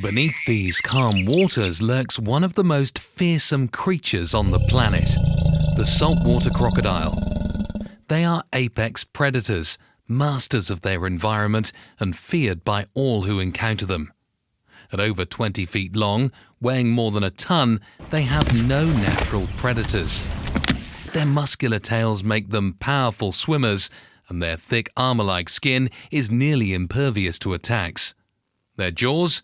Beneath these calm waters lurks one of the most fearsome creatures on the planet, the saltwater crocodile. They are apex predators, masters of their environment and feared by all who encounter them. At over 20 feet long, weighing more than a ton, they have no natural predators. Their muscular tails make them powerful swimmers, and their thick armor-like skin is nearly impervious to attacks. Their jaws?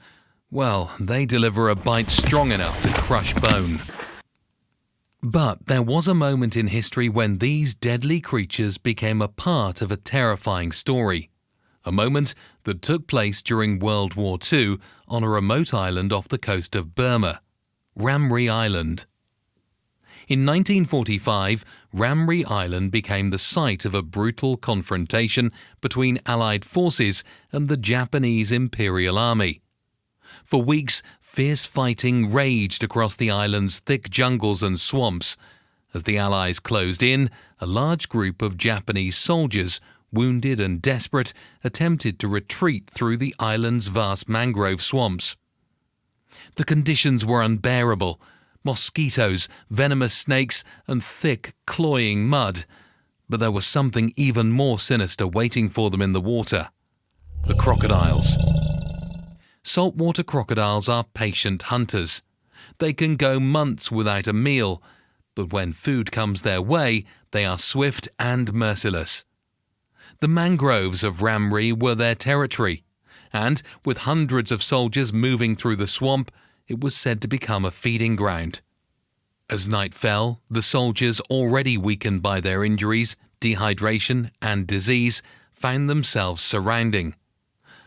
Well, they deliver a bite strong enough to crush bone. But there was a moment in history when these deadly creatures became a part of a terrifying story. A moment that took place during World War II on a remote island off the coast of Burma, Ramree Island. In 1945, Ramree Island became the site of a brutal confrontation between Allied forces and the Japanese Imperial Army. For weeks, fierce fighting raged across the island's thick jungles and swamps. As the Allies closed in, a large group of Japanese soldiers, wounded and desperate, attempted to retreat through the island's vast mangrove swamps. The conditions were unbearable. Mosquitoes, venomous snakes, and thick, cloying mud. But there was something even more sinister waiting for them in the water: the crocodiles. Saltwater crocodiles are patient hunters. They can go months without a meal, but when food comes their way, they are swift and merciless. The mangroves of Ramree were their territory, and with hundreds of soldiers moving through the swamp, it was said to become a feeding ground. As night fell, the soldiers, already weakened by their injuries, dehydration, and disease, found themselves surrounding.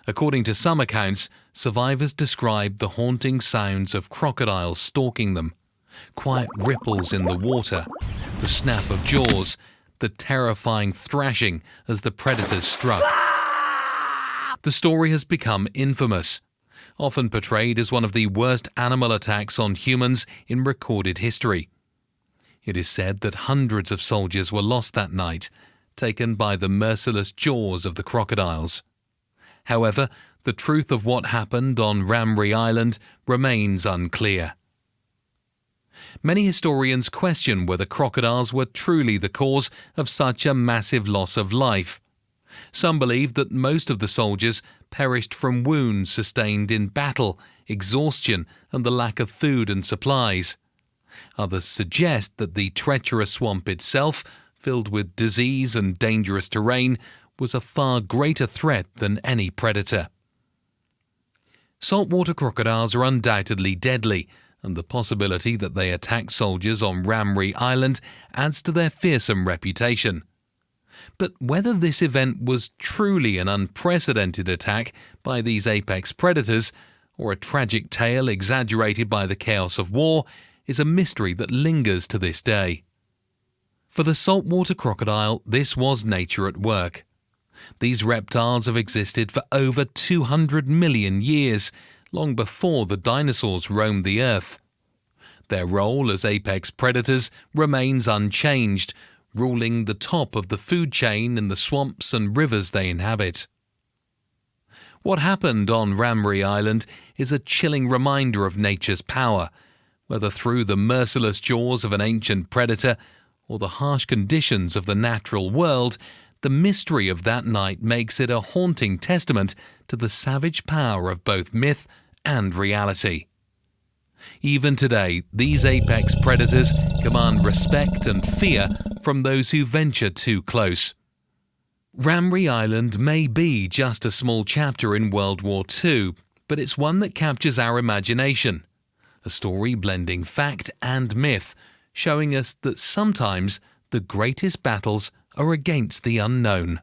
According to some accounts, survivors described the haunting sounds of crocodiles stalking them, quiet ripples in the water, the snap of jaws, the terrifying thrashing as the predators struck. The story has become infamous, often portrayed as one of the worst animal attacks on humans in recorded history. It is said that hundreds of soldiers were lost that night, taken by the merciless jaws of the crocodiles. However, the truth of what happened on Ramree Island remains unclear. Many historians question whether crocodiles were truly the cause of such a massive loss of life. Some believe that most of the soldiers perished from wounds sustained in battle, exhaustion, and the lack of food and supplies. Others suggest that the treacherous swamp itself, filled with disease and dangerous terrain, was a far greater threat than any predator. Saltwater crocodiles are undoubtedly deadly, and the possibility that they attack soldiers on Ramree Island adds to their fearsome reputation. But whether this event was truly an unprecedented attack by these apex predators, or a tragic tale exaggerated by the chaos of war, is a mystery that lingers to this day. For the saltwater crocodile, this was nature at work. These reptiles have existed for over 200 million years, long before the dinosaurs roamed the earth. Their role as apex predators remains unchanged, ruling the top of the food chain in the swamps and rivers they inhabit. What happened on Ramree Island is a chilling reminder of nature's power, whether through the merciless jaws of an ancient predator or the harsh conditions of the natural world. The mystery of that night makes it a haunting testament to the savage power of both myth and reality. Even today, these apex predators command respect and fear from those who venture too close. Ramree Island may be just a small chapter in World War II, but it's one that captures our imagination. A story blending fact and myth, showing us that sometimes the greatest battles are against the unknown.